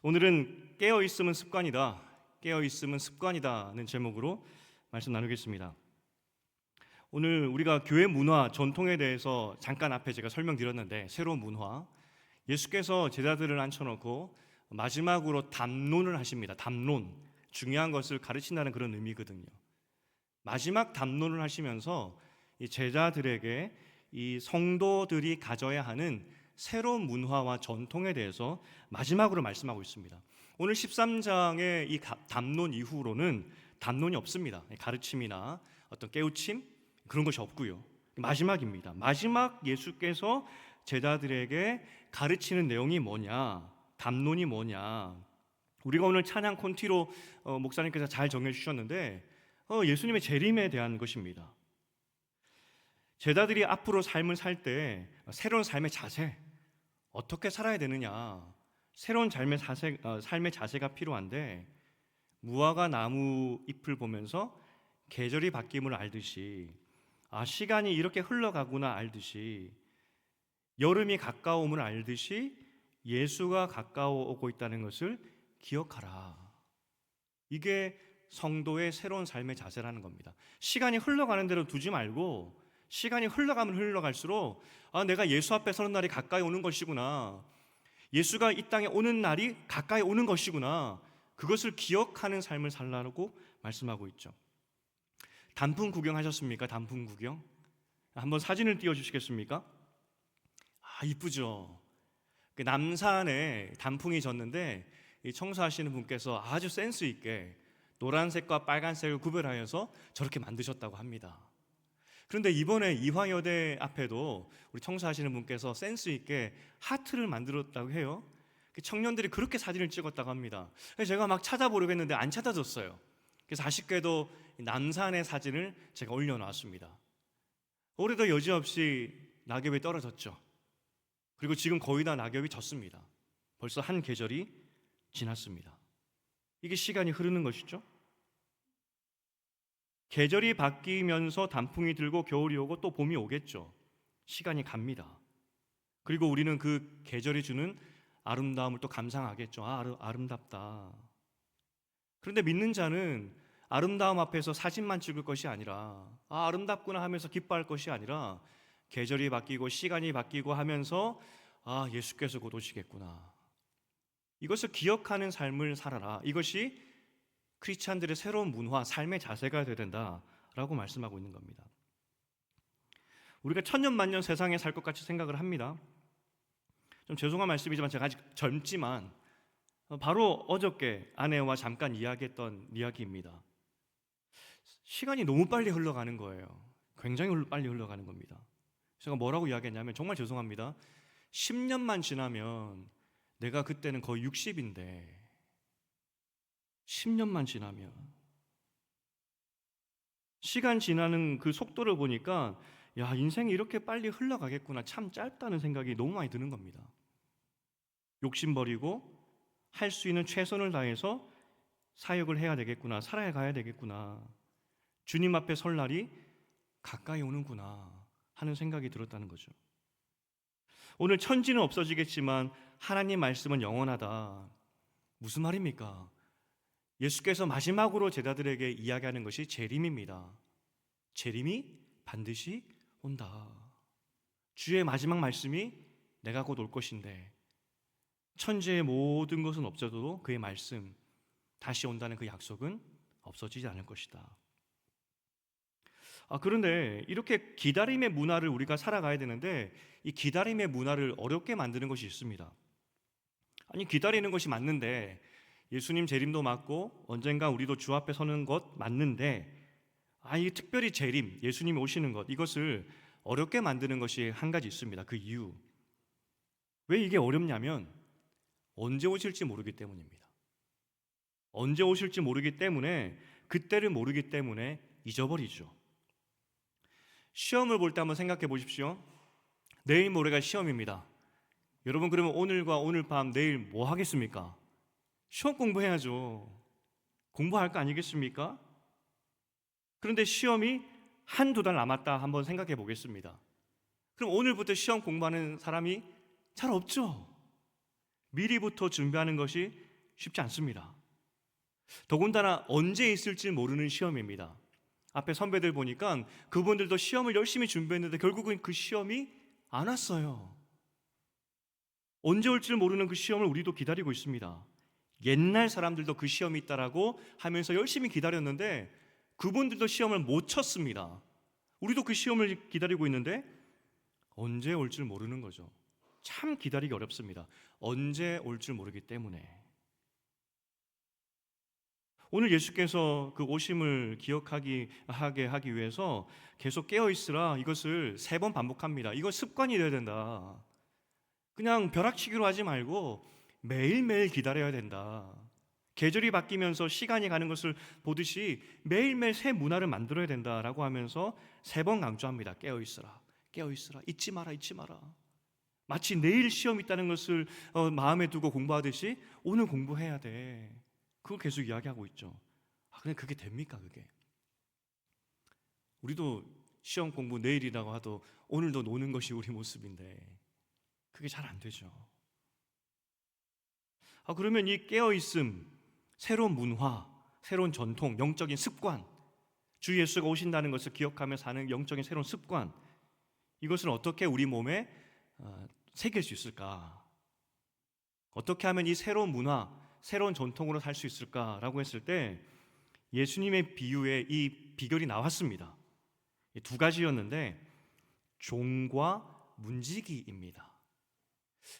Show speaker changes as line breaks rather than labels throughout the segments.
오늘은 깨어있음은 습관이다. 깨어있음은 습관이다는 제목으로 말씀 나누겠습니다. 오늘 우리가 교회 문화, 전통에 대해서 잠깐 앞에 제가 설명드렸는데, 새로운 문화, 예수께서 제자들을 앉혀놓고 마지막으로 담론을 하십니다. 담론, 중요한 것을 가르친다는 그런 의미거든요. 마지막 담론을 하시면서 이 제자들에게 이 성도들이 가져야 하는 새로운 문화와 전통에 대해서 마지막으로 말씀하고 있습니다. 오늘 13장의 이 담론 이후로는 담론이 없습니다. 가르침이나 어떤 깨우침 그런 것이 없고요. 마지막입니다. 마지막 예수께서 제자들에게 가르치는 내용이 뭐냐, 담론이 뭐냐. 우리가 오늘 찬양 콘티로 목사님께서 잘 정해 주셨는데 예수님의 재림에 대한 것입니다. 제자들이 앞으로 삶을 살 때 새로운 삶의 자세, 어떻게 살아야 되느냐, 새로운 삶의 자세가 필요한데, 무화과 나무 잎을 보면서 계절이 바뀜을 알듯이, 시간이 이렇게 흘러가구나 알듯이, 여름이 가까움을 알듯이 예수가 가까워오고 있다는 것을 기억하라. 이게 성도의 새로운 삶의 자세라는 겁니다. 시간이 흘러가는 대로 두지 말고, 시간이 흘러가면 흘러갈수록 내가 예수 앞에 서는 날이 가까이 오는 것이구나, 예수가 이 땅에 오는 날이 가까이 오는 것이구나, 그것을 기억하는 삶을 살라고 말씀하고 있죠. 단풍 구경하셨습니까? 단풍 구경? 한번 사진을 띄워주시겠습니까? 이쁘죠? 남산에 단풍이 졌는데 청소하시는 분께서 아주 센스 있게 노란색과 빨간색을 구별하여서 저렇게 만드셨다고 합니다. 그런데 이번에 이화여대 앞에도 우리 청소하시는 분께서 센스 있게 하트를 만들었다고 해요. 청년들이 그렇게 사진을 찍었다고 합니다. 그래서 제가 막 찾아보려고 했는데 안 찾아졌어요. 그래서 아쉽게도 남산의 사진을 제가 올려놨습니다. 올해도 여지없이 낙엽이 떨어졌죠. 그리고 지금 거의 다 낙엽이 졌습니다. 벌써 한 계절이 지났습니다. 이게 시간이 흐르는 것이죠. 계절이 바뀌면서 단풍이 들고 겨울이 오고 또 봄이 오겠죠. 시간이 갑니다. 그리고 우리는 그 계절이 주는 아름다움을 또 감상하겠죠. 아름답다. 그런데 믿는 자는 아름다움 앞에서 사진만 찍을 것이 아니라 아름답구나 하면서 기뻐할 것이 아니라, 계절이 바뀌고 시간이 바뀌고 하면서 예수께서 곧 오시겠구나, 이것을 기억하는 삶을 살아라. 이것이 크리스찬들의 새로운 문화, 삶의 자세가 되어야 된다라고 말씀하고 있는 겁니다. 우리가 천년만년 세상에 살 것 같이 생각을 합니다. 좀 죄송한 말씀이지만 제가 아직 젊지만 바로 어저께 아내와 잠깐 이야기했던 이야기입니다. 시간이 너무 빨리 흘러가는 거예요. 굉장히 빨리 흘러가는 겁니다. 제가 뭐라고 이야기했냐면, 정말 죄송합니다, 10년만 지나면 내가 그때는 거의 60인데 10년만 지나면, 시간 지나는 그 속도를 보니까 인생이 이렇게 빨리 흘러가겠구나, 참 짧다는 생각이 너무 많이 드는 겁니다. 욕심 버리고 할 수 있는 최선을 다해서 사역을 해야 되겠구나, 살아야 가야 되겠구나, 주님 앞에 설 날이 가까이 오는구나 하는 생각이 들었다는 거죠. 오늘 천지는 없어지겠지만 하나님 말씀은 영원하다. 무슨 말입니까? 예수께서 마지막으로 제자들에게 이야기하는 것이 재림입니다. 재림이 반드시 온다. 주의 마지막 말씀이 내가 곧 올 것인데, 천지의 모든 것은 없어져도 그의 말씀, 다시 온다는 그 약속은 없어지지 않을 것이다. 그런데 이렇게 기다림의 문화를 우리가 살아가야 되는데, 이 기다림의 문화를 어렵게 만드는 것이 있습니다. 기다리는 것이 맞는데, 예수님 재림도 맞고 언젠가 우리도 주 앞에 서는 것 맞는데, 이 특별히 재림, 예수님이 오시는 것, 이것을 어렵게 만드는 것이 한 가지 있습니다. 그 이유, 왜 이게 어렵냐면 언제 오실지 모르기 때문입니다. 언제 오실지 모르기 때문에, 그때를 모르기 때문에 잊어버리죠. 시험을 볼 때 한번 생각해 보십시오. 내일 모레가 시험입니다. 여러분, 그러면 오늘과 오늘 밤, 내일 뭐 하겠습니까? 시험 공부해야죠. 공부할 거 아니겠습니까? 그런데 시험이 한두 달 남았다 한번 생각해 보겠습니다. 그럼 오늘부터 시험 공부하는 사람이 잘 없죠. 미리부터 준비하는 것이 쉽지 않습니다. 더군다나 언제 있을지 모르는 시험입니다. 앞에 선배들 보니까 그분들도 시험을 열심히 준비했는데 결국은 그 시험이 안 왔어요. 언제 올지 모르는 그 시험을 우리도 기다리고 있습니다. 옛날 사람들도 그 시험이 있다라고 하면서 열심히 기다렸는데 그분들도 시험을 못 쳤습니다. 우리도 그 시험을 기다리고 있는데 언제 올 줄 모르는 거죠. 참 기다리기 어렵습니다. 언제 올 줄 모르기 때문에. 오늘 예수께서 그 오심을 기억하게 하기 위해서 계속 깨어 있으라 이것을 3번 반복합니다. 이거 습관이 되어야 된다. 그냥 벼락치기로 하지 말고 매일매일 기다려야 된다. 계절이 바뀌면서 시간이 가는 것을 보듯이 매일매일 새 문화를 만들어야 된다라고 하면서 3번 강조합니다. 깨어 있으라, 깨어 있으라, 잊지 마라, 잊지 마라. 마치 내일 시험 있다는 것을 마음에 두고 공부하듯이 오늘 공부해야 돼. 그걸 계속 이야기하고 있죠. 근데 그게 됩니까, 그게? 우리도 시험 공부 내일이라고 하도 오늘도 노는 것이 우리 모습인데 그게 잘 안 되죠. 그러면 이 깨어있음, 새로운 문화, 새로운 전통, 영적인 습관, 주 예수가 오신다는 것을 기억하며 사는 영적인 새로운 습관, 이것을 어떻게 우리 몸에 새길 수 있을까? 어떻게 하면 이 새로운 문화, 새로운 전통으로 살 수 있을까라고 했을 때 예수님의 비유에 이 비결이 나왔습니다. 2가지였는데 종과 문지기입니다.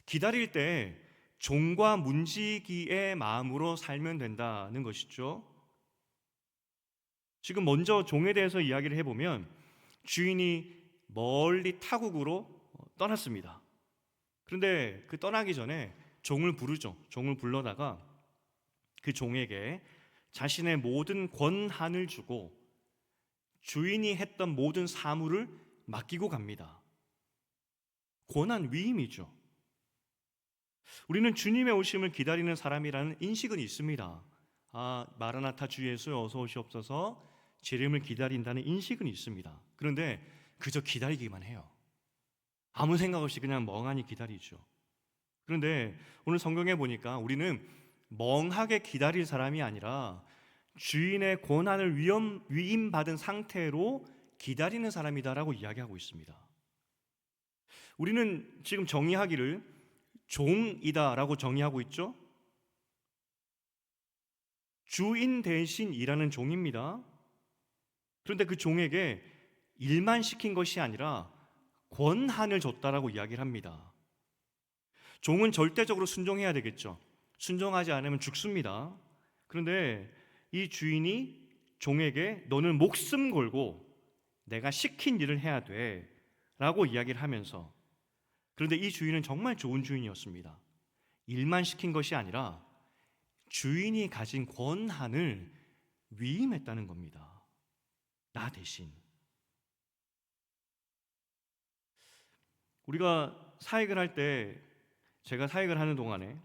기다릴 때 종과 문지기의 마음으로 살면 된다는 것이죠. 지금 먼저 종에 대해서 이야기를 해보면 주인이 멀리 타국으로 떠났습니다. 그런데 그 떠나기 전에 종을 부르죠. 종을 불러다가 그 종에게 자신의 모든 권한을 주고 주인이 했던 모든 사물을 맡기고 갑니다. 권한 위임이죠. 우리는 주님의 오심을 기다리는 사람이라는 인식은 있습니다. 마라나타 주 예수 어서 오시옵소서, 재림을 기다린다는 인식은 있습니다. 그런데 그저 기다리기만 해요. 아무 생각 없이 그냥 멍하니 기다리죠. 그런데 오늘 성경에 보니까 우리는 멍하게 기다릴 사람이 아니라 주인의 권한을 위임받은 상태로 기다리는 사람이다라고 이야기하고 있습니다. 우리는 지금 정의하기를 종이다라고 정의하고 있죠. 주인 대신 일하는 종입니다. 그런데 그 종에게 일만 시킨 것이 아니라 권한을 줬다라고 이야기를 합니다. 종은 절대적으로 순종해야 되겠죠. 순종하지 않으면 죽습니다. 그런데 이 주인이 종에게 너는 목숨 걸고 내가 시킨 일을 해야 돼 라고 이야기를 하면서, 그런데 이 주인은 정말 좋은 주인이었습니다. 일만 시킨 것이 아니라 주인이 가진 권한을 위임했다는 겁니다. 나 대신. 우리가 사역을 할 때, 제가 사역을 하는 동안에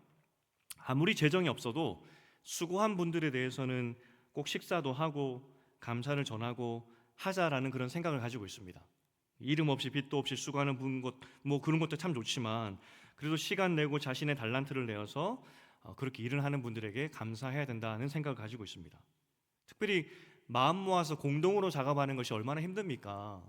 아무리 재정이 없어도 수고한 분들에 대해서는 꼭 식사도 하고 감사를 전하고 하자라는 그런 생각을 가지고 있습니다. 이름 없이 빚도 없이 수고하는 분 뭐 그런 것도 참 좋지만 그래도 시간 내고 자신의 달란트를 내어서 그렇게 일을 하는 분들에게 감사해야 된다는 생각을 가지고 있습니다. 특별히 마음 모아서 공동으로 작업하는 것이 얼마나 힘듭니까?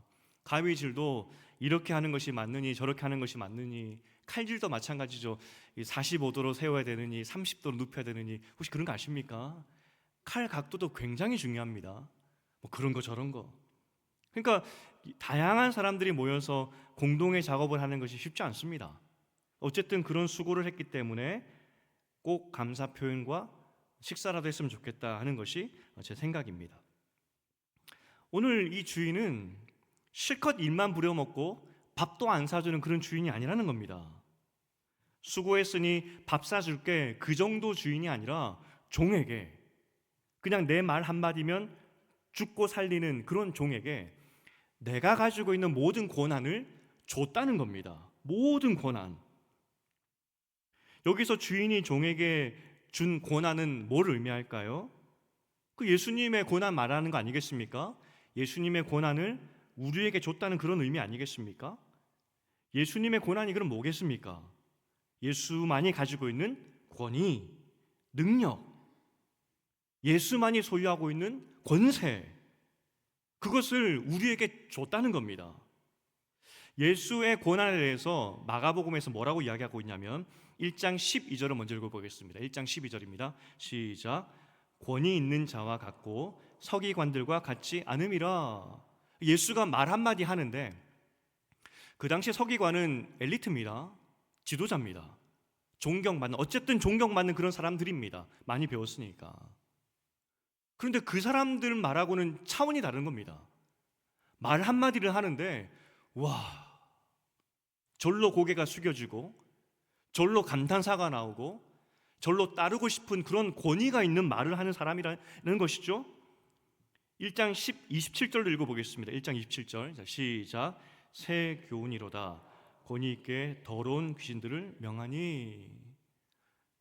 가위질도 이렇게 하는 것이 맞느니 저렇게 하는 것이 맞느니, 칼질도 마찬가지죠. 45도로 세워야 되느니 30도로 눕혀야 되느니, 혹시 그런 거 아십니까? 칼 각도도 굉장히 중요합니다. 뭐 그런 거 저런 거. 그러니까 다양한 사람들이 모여서 공동의 작업을 하는 것이 쉽지 않습니다. 어쨌든 그런 수고를 했기 때문에 꼭 감사 표현과 식사라도 했으면 좋겠다 하는 것이 제 생각입니다. 오늘 이 주인은 실컷 일만 부려먹고 밥도 안 사주는 그런 주인이 아니라는 겁니다. 수고했으니 밥 사줄게, 그 정도 주인이 아니라 종에게, 그냥 내 말 한마디면 죽고 살리는 그런 종에게 내가 가지고 있는 모든 권한을 줬다는 겁니다. 모든 권한. 여기서 주인이 종에게 준 권한은 뭘 의미할까요? 그 예수님의 권한 말하는 거 아니겠습니까? 예수님의 권한을 우리에게 줬다는 그런 의미 아니겠습니까? 예수님의 권한이 그럼 뭐겠습니까? 예수만이 가지고 있는 권위, 능력, 예수만이 소유하고 있는 권세, 그것을 우리에게 줬다는 겁니다. 예수의 고난에 대해서 마가복음에서 뭐라고 이야기하고 있냐면 1장 12절을 먼저 읽어보겠습니다. 1장 12절입니다. 시작. 권위 있는 자와 같고 서기관들과 같지 않음이라. 예수가 말 한마디 하는데 그 당시 서기관은 엘리트입니다. 지도자입니다. 존경받는, 어쨌든 존경받는 그런 사람들입니다. 많이 배웠으니까. 그런데 그 사람들 말하고는 차원이 다른 겁니다. 말 한마디를 하는데 와, 절로 고개가 숙여지고 절로 감탄사가 나오고 절로 따르고 싶은 그런 권위가 있는 말을 하는 사람이라는 것이죠. 1장 27절로 읽어보겠습니다. 1장 27절. 자, 시작. 새 교훈이로다. 권위 있게 더러운 귀신들을 명하니.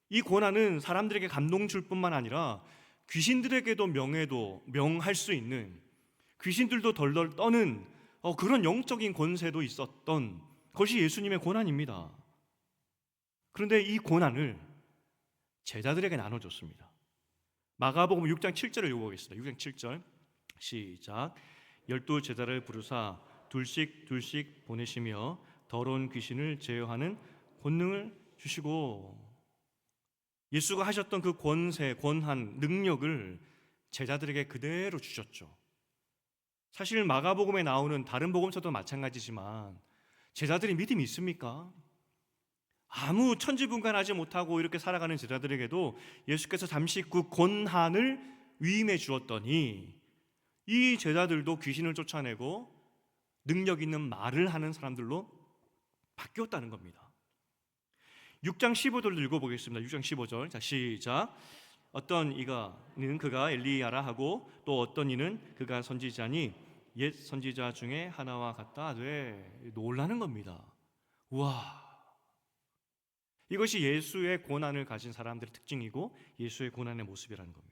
이 고난은 사람들에게 감동 줄 뿐만 아니라 귀신들에게도 명할 수 있는, 귀신들도 덜덜 떠는 그런 영적인 권세도 있었던 것이 예수님의 고난입니다. 그런데 이 고난을 제자들에게 나눠줬습니다. 마가복음 6장 7절을 읽어보겠습니다. 6장 7절 시작. 12 제자를 부르사 둘씩 보내시며 더러운 귀신을 제어하는 권능을 주시고. 예수가 하셨던 그 권세, 권한, 능력을 제자들에게 그대로 주셨죠. 사실 마가복음에 나오는 다른 복음서도 마찬가지지만 제자들이 믿음이 있습니까? 아무 천지분간하지 못하고 이렇게 살아가는 제자들에게도 예수께서 잠시 그 권한을 위임해 주었더니 이 제자들도 귀신을 쫓아내고 능력 있는 말을 하는 사람들로 바뀌었다는 겁니다. 6장 15절을 읽어보겠습니다. 6장 15절. 자, 시작. 어떤 이는 그가 엘리야라 하고 또 어떤 이는 그가 선지자니 옛 선지자 중에 하나와 같다 하되. 놀라는 겁니다. 와, 이것이 예수의 고난을 가진 사람들의 특징이고 예수의 고난의 모습이라는 겁니다.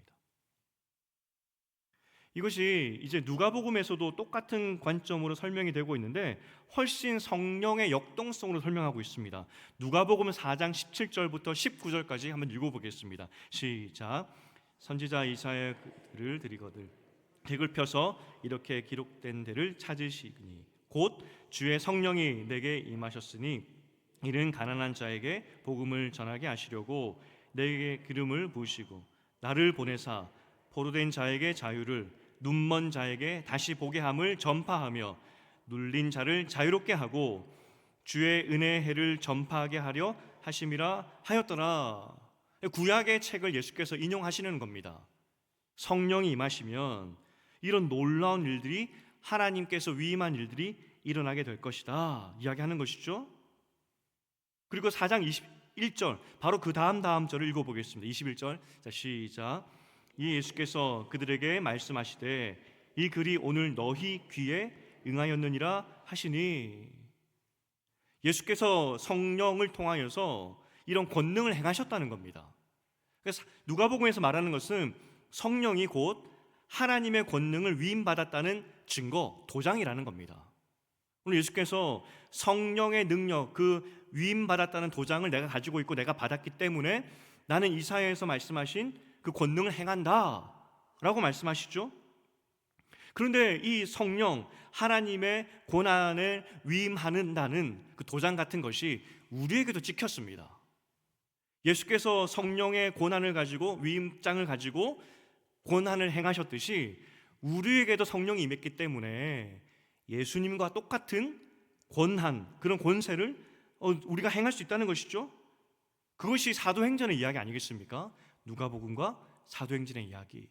이것이 이제 누가복음에서도 똑같은 관점으로 설명이 되고 있는데 훨씬 성령의 역동성으로 설명하고 있습니다. 누가복음 4장 17절부터 19절까지 한번 읽어보겠습니다. 시작. 선지자 이사야의 글을 드리거늘 객을 펴서 이렇게 기록된 데를 찾으시니 곧 주의 성령이 내게 임하셨으니 이는 가난한 자에게 복음을 전하게 하시려고 내게 기름을 부으시고 나를 보내사 포로된 자에게 자유를 눈먼 자에게 다시 보게 함을 전파하며 눌린 자를 자유롭게 하고 주의 은혜의 해를 전파하게 하려 하심이라 하였더라. 구약의 책을 예수께서 인용하시는 겁니다. 성령이 임하시면 이런 놀라운 일들이, 하나님께서 위임한 일들이 일어나게 될 것이다 이야기하는 것이죠. 그리고 4장 21절, 바로 그 다음 절을 읽어보겠습니다. 21절. 자, 시작. 이 예수께서 그들에게 말씀하시되 이 글이 오늘 너희 귀에 응하였느니라 하시니. 예수께서 성령을 통하여서 이런 권능을 행하셨다는 겁니다. 그래서 누가복음에서 말하는 것은 성령이 곧 하나님의 권능을 위임받았다는 증거, 도장이라는 겁니다. 오늘 예수께서 성령의 능력, 그 위임받았다는 도장을 내가 가지고 있고 내가 받았기 때문에 나는 이사야에서 말씀하신 그 권능을 행한다 라고 말씀하시죠. 그런데 이 성령, 하나님의 고난을 위임한다는 그 도장 같은 것이 우리에게도 찍혔습니다. 예수께서 성령의 고난을 가지고, 위임장을 가지고 고난을 행하셨듯이 우리에게도 성령이 임했기 때문에 예수님과 똑같은 권한, 그런 권세를 우리가 행할 수 있다는 것이죠. 그것이 사도행전의 이야기 아니겠습니까? 누가복음과 사도행전의 이야기.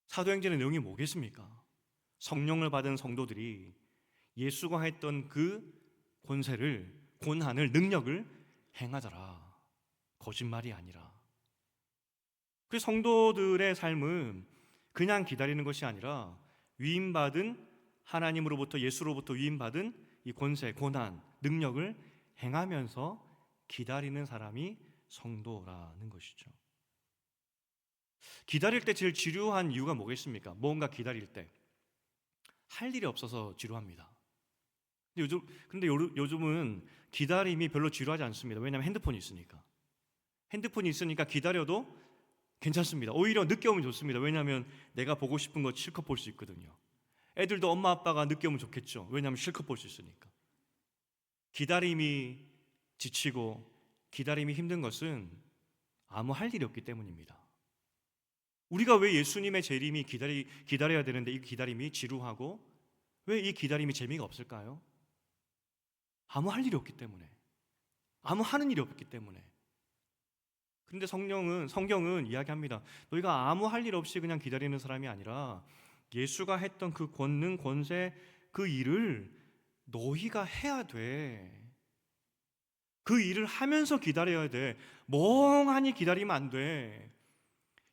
사도행전의 내용이 뭐겠습니까? 성령을 받은 성도들이 예수가 했던 그 권세를, 권한을, 능력을 행하더라. 거짓말이 아니라. 그 성도들의 삶은 그냥 기다리는 것이 아니라 위임받은, 하나님으로부터, 예수로부터 위임받은 이 권세, 고난, 능력을 행하면서 기다리는 사람이 성도라는 것이죠. 기다릴 때 제일 지루한 이유가 뭐겠습니까? 뭔가 기다릴 때 할 일이 없어서 지루합니다. 근데 요즘은 기다림이 별로 지루하지 않습니다. 왜냐하면 핸드폰이 있으니까. 핸드폰이 있으니까 기다려도 괜찮습니다. 오히려 늦게 오면 좋습니다. 왜냐하면 내가 보고 싶은 거 실컷 볼 수 있거든요. 애들도 엄마 아빠가 늦게 오면 좋겠죠. 왜냐하면 실컷 볼 수 있으니까. 기다림이 지치고 기다림이 힘든 것은 아무 할 일이 없기 때문입니다. 우리가 왜 예수님의 재림이 기다려야 되는데 이 기다림이 지루하고 왜 이 기다림이 재미가 없을까요? 아무 할 일이 없기 때문에, 아무 하는 일이 없기 때문에. 그런데 성경은 이야기합니다. 너희가 아무 할 일 없이 그냥 기다리는 사람이 아니라 예수가 했던 그 권능, 권세, 그 일을 너희가 해야 돼. 그 일을 하면서 기다려야 돼. 멍하니 기다리면 안 돼.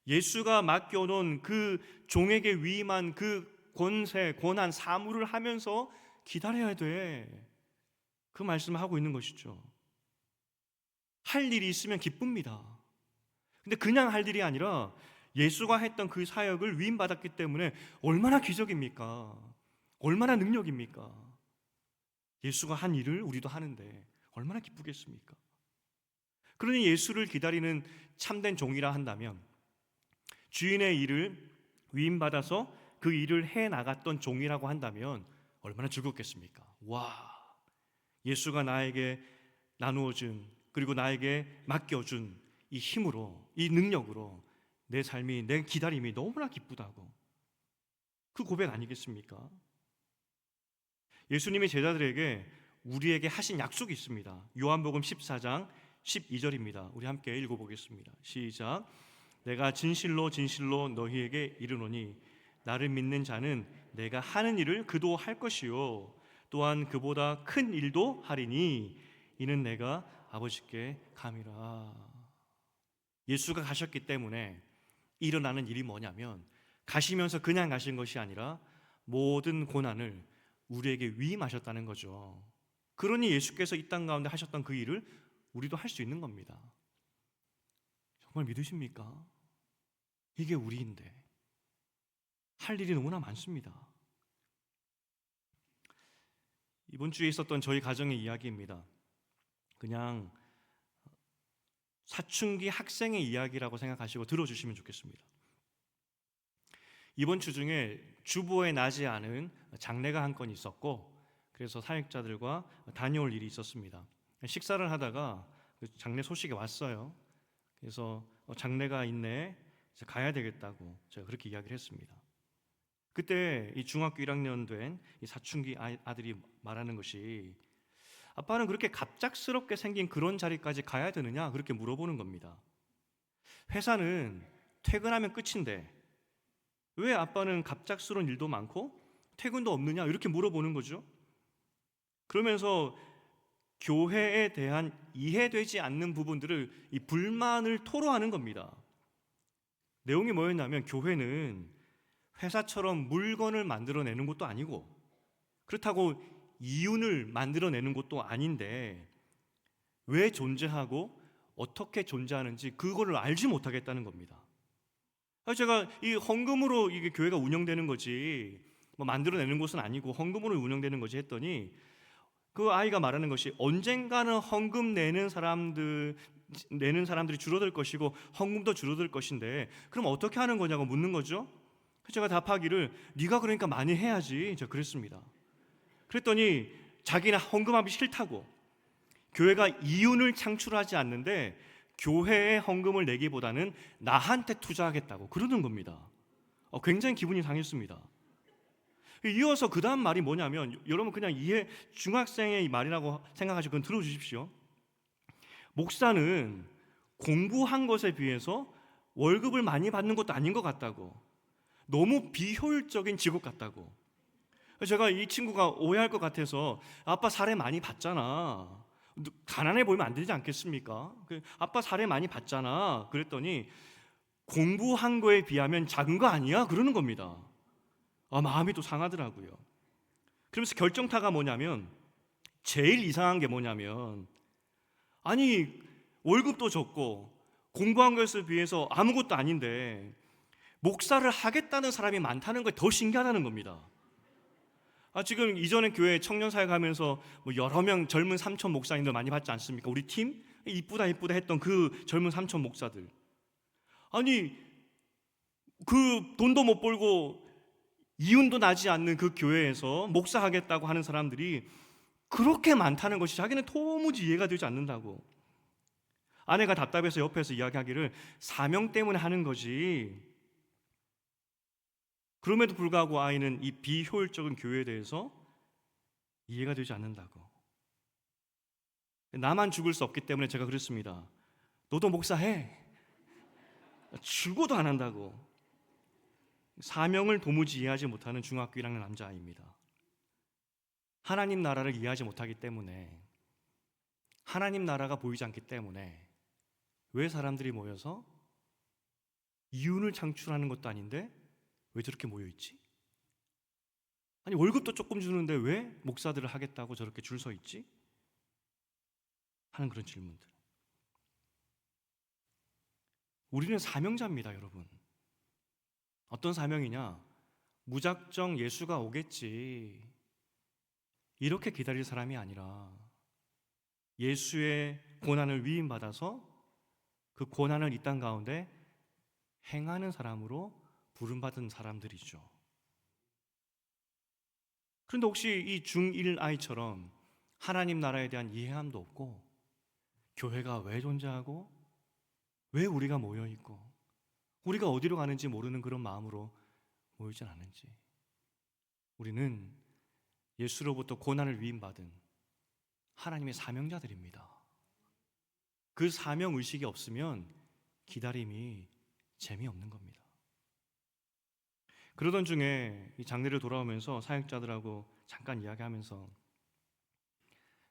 예수가 맡겨놓은 그 종에게 위임한 그 권세, 권한, 사물을 하면서 기다려야 돼. 그 말씀을 하고 있는 것이죠. 할 일이 있으면 기쁩니다. 근데 그냥 할 일이 아니라 예수가 했던 그 사역을 위임받았기 때문에 얼마나 기적입니까? 얼마나 능력입니까? 예수가 한 일을 우리도 하는데 얼마나 기쁘겠습니까? 그러니 예수를 기다리는 참된 종이라 한다면 주인의 일을 위임받아서 그 일을 해나갔던 종이라고 한다면 얼마나 즐겁겠습니까? 와, 예수가 나에게 나누어준 그리고 나에게 맡겨준 이 힘으로, 이 능력으로 내 삶이, 내 기다림이 너무나 기쁘다고. 그 고백 아니겠습니까? 예수님이 제자들에게 우리에게 하신 약속이 있습니다. 요한복음 14장 12절입니다. 우리 함께 읽어보겠습니다. 시작. 내가 진실로 진실로 너희에게 이르노니 나를 믿는 자는 내가 하는 일을 그도 할 것이요 또한 그보다 큰 일도 하리니 이는 내가 아버지께 감이라. 예수가 가셨기 때문에 일어나는 일이 뭐냐면 가시면서 그냥 가신 것이 아니라 모든 고난을 우리에게 위임하셨다는 거죠. 그러니 예수께서 이 땅 가운데 하셨던 그 일을 우리도 할 수 있는 겁니다. 정말 믿으십니까? 이게 우리인데 할 일이 너무나 많습니다. 이번 주에 있었던 저희 가정의 이야기입니다. 그냥 사춘기 학생의 이야기라고 생각하시고 들어주시면 좋겠습니다. 이번 주 중에 주보에 나지 않은 장례가 한 건 있었고 그래서 사역자들과 다녀올 일이 있었습니다. 식사를 하다가 그 장례 소식이 왔어요. 그래서 장례가 있네, 가야 되겠다고 제가 그렇게 이야기를 했습니다. 그때 이 중학교 1학년 된 이 사춘기 아들이 말하는 것이 아빠는 그렇게 갑작스럽게 생긴 그런 자리까지 가야 되느냐 그렇게 물어보는 겁니다. 회사는 퇴근하면 끝인데 왜 아빠는 갑작스러운 일도 많고 퇴근도 없느냐 이렇게 물어보는 거죠. 그러면서 교회에 대한 이해되지 않는 부분들을 이 불만을 토로하는 겁니다. 내용이 뭐였냐면 교회는 회사처럼 물건을 만들어내는 것도 아니고 그렇다고 이윤을 만들어내는 것도 아닌데 왜 존재하고 어떻게 존재하는지 그거를 알지 못하겠다는 겁니다. 제가 이 헌금으로 이게 교회가 운영되는 거지 뭐 만들어내는 것은 아니고 헌금으로 운영되는 거지 했더니 그 아이가 말하는 것이 언젠가는 헌금 내는 사람들이 줄어들 것이고 헌금도 줄어들 것인데 그럼 어떻게 하는 거냐고 묻는 거죠. 제가 답하기를 네가 그러니까 많이 해야지 제가 그랬습니다. 그랬더니 자기는 헌금하기 싫다고 교회가 이윤을 창출하지 않는데 교회에 헌금을 내기보다는 나한테 투자하겠다고 그러는 겁니다. 굉장히 기분이 상했습니다. 이어서 그 다음 말이 뭐냐면 여러분 그냥 중학생의 말이라고 생각하시고 그건 들어주십시오. 목사는 공부한 것에 비해서 월급을 많이 받는 것도 아닌 것 같다고 너무 비효율적인 직업 같다고. 제가 이 친구가 오해할 것 같아서 아빠 사례 많이 봤잖아 가난해 보이면 안 되지 않겠습니까? 아빠 사례 많이 봤잖아 그랬더니 공부한 거에 비하면 작은 거 아니야? 그러는 겁니다. 마음이 또 상하더라고요. 그러면서 결정타가 뭐냐면 제일 이상한 게 뭐냐면 아니 월급도 적고 공부한 것에 비해서 아무것도 아닌데 목사를 하겠다는 사람이 많다는 게 더 신기하다는 겁니다. 지금 이전에 교회 청년사역 하면서 뭐 여러 명 젊은 삼촌 목사님들 많이 봤지 않습니까? 우리 팀 이쁘다 이쁘다 했던 그 젊은 삼촌 목사들, 아니 그 돈도 못 벌고 이윤도 나지 않는 그 교회에서 목사하겠다고 하는 사람들이 그렇게 많다는 것이 자기는 도무지 이해가 되지 않는다고. 아내가 답답해서 옆에서 이야기하기를 사명 때문에 하는 거지, 그럼에도 불구하고 아이는 이 비효율적인 교회에 대해서 이해가 되지 않는다고. 나만 죽을 수 없기 때문에 제가 그랬습니다. 너도 목사해. 죽어도 안 한다고. 사명을 도무지 이해하지 못하는 중학교 1학년 남자아이입니다. 하나님 나라를 이해하지 못하기 때문에, 하나님 나라가 보이지 않기 때문에 왜 사람들이 모여서 이윤을 창출하는 것도 아닌데 왜 저렇게 모여있지? 아니 월급도 조금 주는데 왜 목사들을 하겠다고 저렇게 줄 서 있지? 하는 그런 질문들. 우리는 사명자입니다, 여러분. 어떤 사명이냐? 무작정 예수가 오겠지 이렇게 기다릴 사람이 아니라 예수의 고난을 위임받아서 그 고난을 이 땅 가운데 행하는 사람으로 부름받은 사람들이죠. 그런데 혹시 이 중1 아이처럼 하나님 나라에 대한 이해함도 없고, 교회가 왜 존재하고 왜 우리가 모여있고 우리가 어디로 가는지 모르는 그런 마음으로 모이진 않은지, 우리는 예수로부터 고난을 위임받은 하나님의 사명자들입니다. 그 사명의식이 없으면 기다림이 재미없는 겁니다. 그러던 중에 이 장례를 돌아오면서 사역자들하고 잠깐 이야기하면서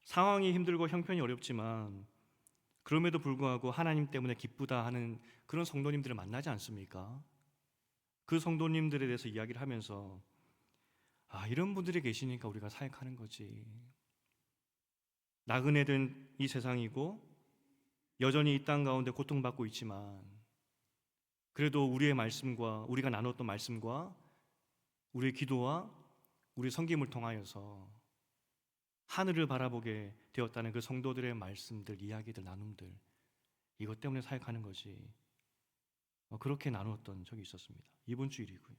상황이 힘들고 형편이 어렵지만 그럼에도 불구하고 하나님 때문에 기쁘다 하는 그런 성도님들을 만나지 않습니까? 그 성도님들에 대해서 이야기를 하면서 이런 분들이 계시니까 우리가 사역하는 거지. 나그네 된 이 세상이고 여전히 이 땅 가운데 고통받고 있지만 그래도 우리의 말씀과 우리가 나눴던 말씀과 우리의 기도와 우리의 섬김을 통하여서 하늘을 바라보게 되었다는 그 성도들의 말씀들, 이야기들, 나눔들, 이것 때문에 사역하는 거지. 그렇게 나누었던 적이 있었습니다. 이번 주일이고요.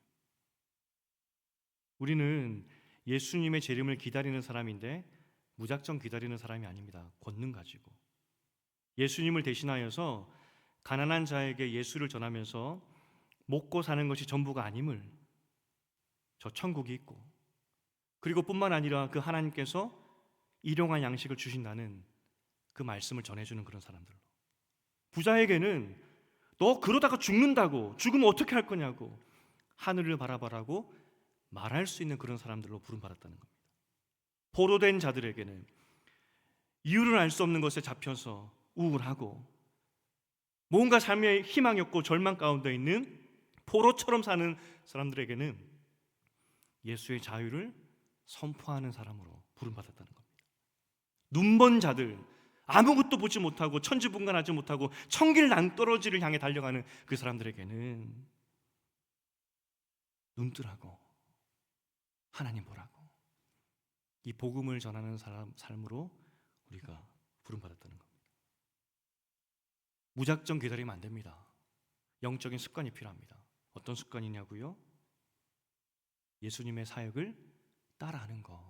우리는 예수님의 재림을 기다리는 사람인데 무작정 기다리는 사람이 아닙니다. 권능 가지고 예수님을 대신하여서 가난한 자에게 예수를 전하면서 먹고 사는 것이 전부가 아님을, 저 천국이 있고, 그리고 뿐만 아니라 그 하나님께서 일용할 양식을 주신다는 그 말씀을 전해주는 그런 사람들로, 부자에게는 너 그러다가 죽는다고, 죽으면 어떻게 할 거냐고 하늘을 바라보라고 말할 수 있는 그런 사람들로 부름받았다는 겁니다. 포로된 자들에게는 이유를 알 수 없는 것에 잡혀서 우울하고 뭔가 삶에 희망이 없고 절망 가운데 있는 포로처럼 사는 사람들에게는 예수의 자유를 선포하는 사람으로 부름받았다는 겁니다. 눈먼 자들, 아무것도 보지 못하고 천지분간하지 못하고 천길 낭떠러지를 향해 달려가는 그 사람들에게는 눈뜨라고 하나님 보라고 이 복음을 전하는 삶으로 우리가 부름받았다는 겁니다. 무작정 기다리면 안 됩니다. 영적인 습관이 필요합니다. 어떤 습관이냐고요? 예수님의 사역을 따라하는 것.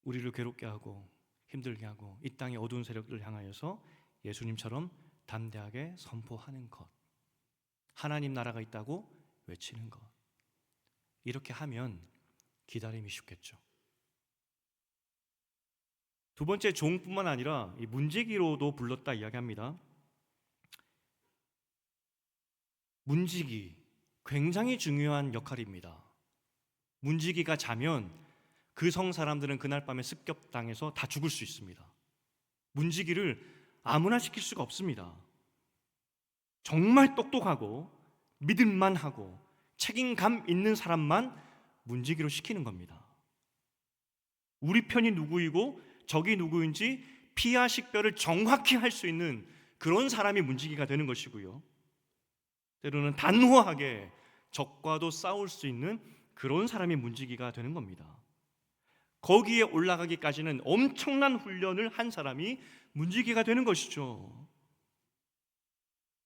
우리를 괴롭게 하고 힘들게 하고 이 땅의 어두운 세력들을 향하여서 예수님처럼 담대하게 선포하는 것, 하나님 나라가 있다고 외치는 것. 이렇게 하면 기다림이 쉽겠죠. 두 번째, 종뿐만 아니라 이 문지기로도 불렀다 이야기합니다. 문지기, 굉장히 중요한 역할입니다. 문지기가 자면 그 성 사람들은 그날 밤에 습격당해서 다 죽을 수 있습니다. 문지기를 아무나 시킬 수가 없습니다. 정말 똑똑하고 믿을만 하고 책임감 있는 사람만 문지기로 시키는 겁니다. 우리 편이 누구이고 적이 누구인지 피하 식별을 정확히 할 수 있는 그런 사람이 문지기가 되는 것이고요, 때로는 단호하게 적과도 싸울 수 있는 그런 사람이 문지기가 되는 겁니다. 거기에 올라가기까지는 엄청난 훈련을 한 사람이 문지기가 되는 것이죠.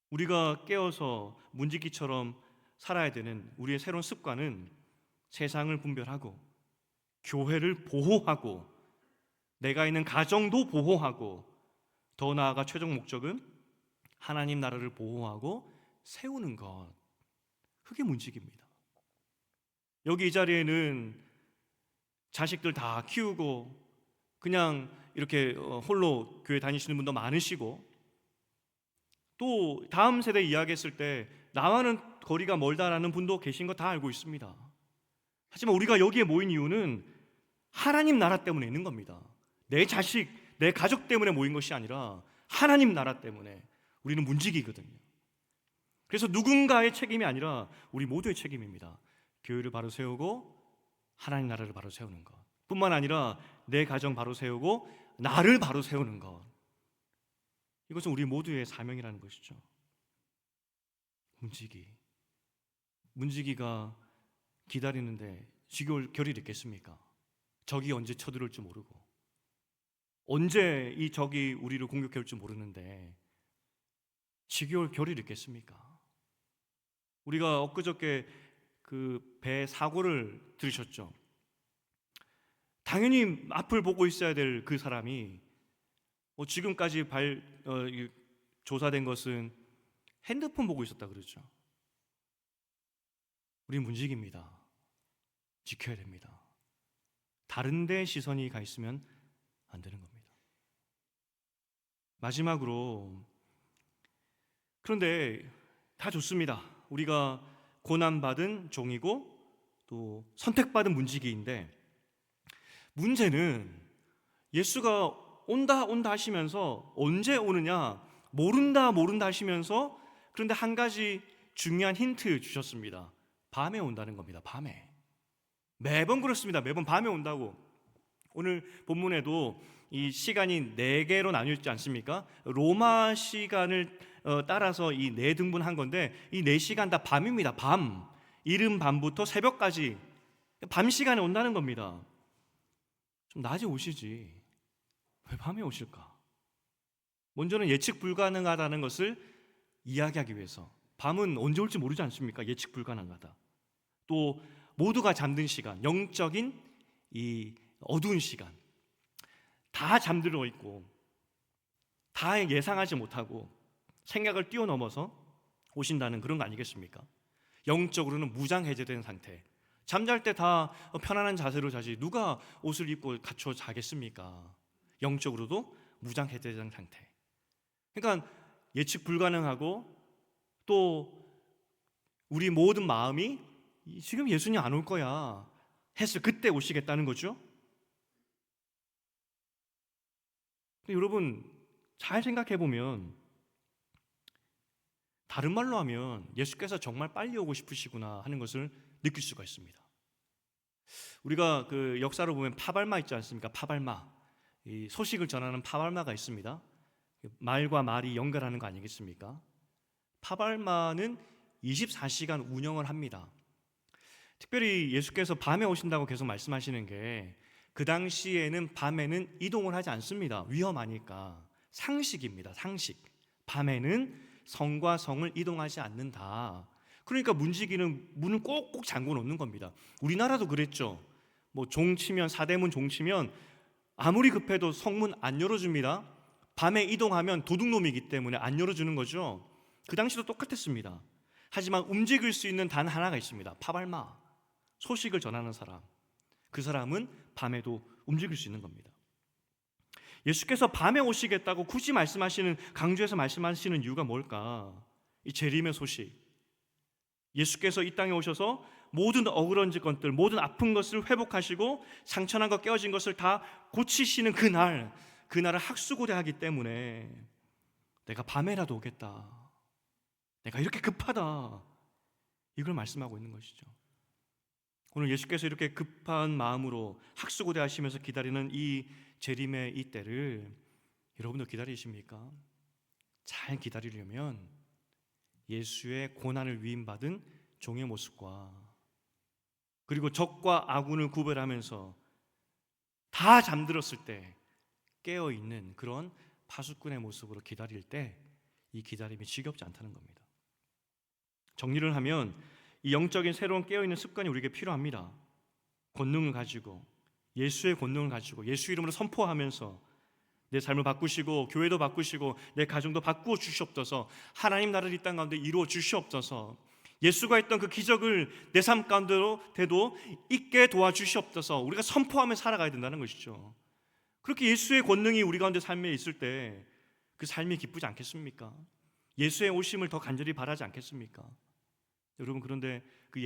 우리가 깨어서 문지기처럼 살아야 되는 우리의 새로운 습관은 세상을 분별하고 교회를 보호하고 내가 있는 가정도 보호하고 더 나아가 최종 목적은 하나님 나라를 보호하고 세우는 것. 그게 문지기입니다. 여기 이 자리에는 자식들 다 키우고 그냥 이렇게 홀로 교회 다니시는 분도 많으시고 또 다음 세대 이야기했을 때 나와는 거리가 멀다라는 분도 계신 거 다 알고 있습니다. 하지만 우리가 여기에 모인 이유는 하나님 나라 때문에 있는 겁니다. 내 자식, 내 가족 때문에 모인 것이 아니라 하나님 나라 때문에 우리는 문지기거든요. 그래서 누군가의 책임이 아니라 우리 모두의 책임입니다. 교회를 바로 세우고 하나님 나라를 바로 세우는 것 뿐만 아니라 내 가정 바로 세우고 나를 바로 세우는 것, 이것은 우리 모두의 사명이라는 것이죠. 문지기가 기다리는데 지겨울 겨를이 있겠습니까? 적이 언제 쳐들어올지 모르고 언제 이 적이 우리를 공격해 올지 모르는데 지겨울 겨를이 있겠습니까? 우리가 엊그저께 그 배 사고를 들으셨죠? 당연히 앞을 보고 있어야 될 그 사람이 지금까지 조사된 것은 핸드폰 보고 있었다 그러죠. 우리 문지기입니다. 지켜야 됩니다. 다른 데 시선이 가 있으면 안 되는 겁니다. 마지막으로, 그런데 다 좋습니다. 우리가 고난받은 종이고 또 선택받은 문지기인데, 문제는 예수가 온다 하시면서 언제 오느냐 모른다 하시면서, 그런데 한 가지 중요한 힌트 주셨습니다. 밤에 온다는 겁니다. 밤에. 매번 그렇습니다. 매번 밤에 온다고. 오늘 본문에도 이 시간이 4개로 나뉘어 있지 않습니까? 로마 시간을 따라서 이 4등분한 건데 이 4시간 다 밤입니다. 밤. 이른 밤부터 새벽까지 밤 시간에 온다는 겁니다. 좀 낮에 오시지 왜 밤에 오실까? 먼저는 예측 불가능하다는 것을 이야기하기 위해서. 밤은 언제 올지 모르지 않습니까? 예측 불가능하다. 또 모두가 잠든 시간, 영적인 이 어두운 시간, 다 잠들어 있고 다 예상하지 못하고 생각을 뛰어넘어서 오신다는 그런 거 아니겠습니까? 영적으로는 무장해제된 상태. 잠잘 때 다 편안한 자세로 자지 누가 옷을 입고 갖춰 자겠습니까? 영적으로도 무장해제된 상태. 그러니까 예측 불가능하고 또 우리 모든 마음이 지금 예수님 안 올 거야 했을 그때 오시겠다는 거죠. 근데 여러분 잘 생각해 보면 다른 말로 하면 예수께서 정말 빨리 오고 싶으시구나 하는 것을 느낄 수가 있습니다. 우리가 그 역사로 보면 파발마 있지 않습니까? 파발마, 이 소식을 전하는 파발마가 있습니다. 말과 말이 연결하는 거 아니겠습니까? 파발마는 24시간 운영을 합니다. 특별히 예수께서 밤에 오신다고 계속 말씀하시는 게 그 당시에는 밤에는 이동을 하지 않습니다. 위험하니까. 상식입니다. 상식. 밤에는 성과 성을 이동하지 않는다. 그러니까 문지기는 문을 꼭꼭 잠궈 놓는 겁니다. 우리나라도 그랬죠. 뭐 종치면, 사대문 종치면 아무리 급해도 성문 안 열어줍니다. 밤에 이동하면 도둑놈이기 때문에 안 열어주는 거죠. 그 당시도 똑같았습니다. 하지만 움직일 수 있는 단 하나가 있습니다. 파발마, 소식을 전하는 사람. 그 사람은 밤에도 움직일 수 있는 겁니다. 예수께서 밤에 오시겠다고 굳이 강조해서 말씀하시는 이유가 뭘까? 이 재림의 소식. 예수께서 이 땅에 오셔서 모든 어그러진 것들, 모든 아픈 것을 회복하시고 상처난 것, 깨어진 것을 다 고치시는 그날을 학수고대하기 때문에 내가 밤에라도 오겠다, 내가 이렇게 급하다, 이걸 말씀하고 있는 것이죠. 오늘 예수께서 이렇게 급한 마음으로 학수고대하시면서 기다리는 이 재림의 이 때를 여러분도 기다리십니까? 잘 기다리려면 예수의 고난을 위임받은 종의 모습과 그리고 적과 아군을 구별하면서 다 잠들었을 때 깨어있는 그런 파수꾼의 모습으로 기다릴 때 이 기다림이 지겹지 않다는 겁니다. 정리를 하면 이 영적인 새로운 깨어있는 습관이 우리에게 필요합니다. 권능을 가지고, 예수의 권능을 가지고 예수 이름으로 선포하면서 내 삶을 바꾸시고 교회도 바꾸시고 내 가정도 바꾸어 주시옵소서. 하나님 나라를 이 땅 가운데 이루어 주시옵소서. 예수가 했던 그 기적을 내 삶 가운데로 돼도 있게 도와주시옵소서. 우리가 선포하며 살아가야 된다는 것이죠. 그렇게 예수의 권능이 우리 가운데 삶에 있을 때 그 삶이 기쁘지 않겠습니까? 예수의 오심을 더 간절히 바라지 않겠습니까? 여러분, 그런데 그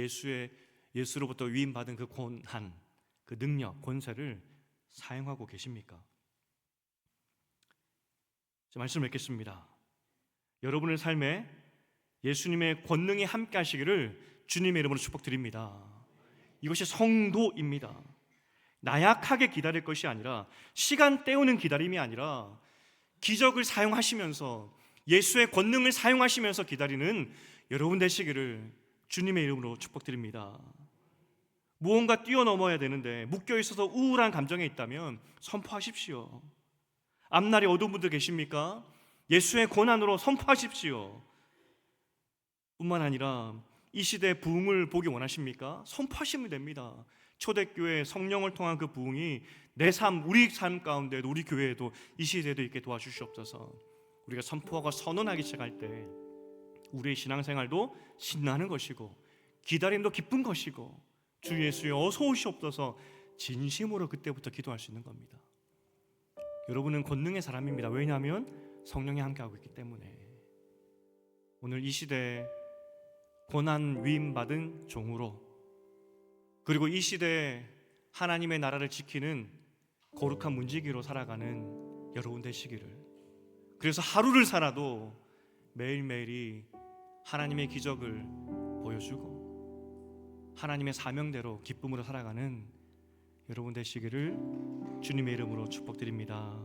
예수로부터 위임받은 그 권한, 그 능력, 권세를 사용하고 계십니까? 말씀을 맺겠습니다. 여러분의 삶에 예수님의 권능이 함께 하시기를 주님의 이름으로 축복드립니다. 이것이 성도입니다. 나약하게 기다릴 것이 아니라, 시간 때우는 기다림이 아니라 기적을 사용하시면서 예수의 권능을 사용하시면서 기다리는 여러분 되시기를 주님의 이름으로 축복드립니다. 무언가 뛰어넘어야 되는데 묶여있어서 우울한 감정에 있다면 선포하십시오. 앞날이 어두운 분들 계십니까? 예수의 권한으로 선포하십시오. 뿐만 아니라 이 시대의 부흥을 보기 원하십니까? 선포하시면 됩니다. 초대교회 성령을 통한 그 부흥이 내 삶, 우리 삶 가운데도, 우리 교회에도, 이 시대에도 있게 도와주시옵소서. 우리가 선포하고 선언하기 시작할 때 우리의 신앙생활도 신나는 것이고 기다림도 기쁜 것이고 주 예수여 어서 오시옵소서 진심으로 그때부터 기도할 수 있는 겁니다. 여러분은 권능의 사람입니다. 왜냐하면 성령이 함께하고 있기 때문에. 오늘 이 시대에 고난 위임받은 종으로, 그리고 이 시대에 하나님의 나라를 지키는 거룩한 문지기로 살아가는 여러분 되시기를, 그래서 하루를 살아도 매일매일이 하나님의 기적을 보여주고 하나님의 사명대로 기쁨으로 살아가는 여러분 되시기를 주님의 이름으로 축복드립니다.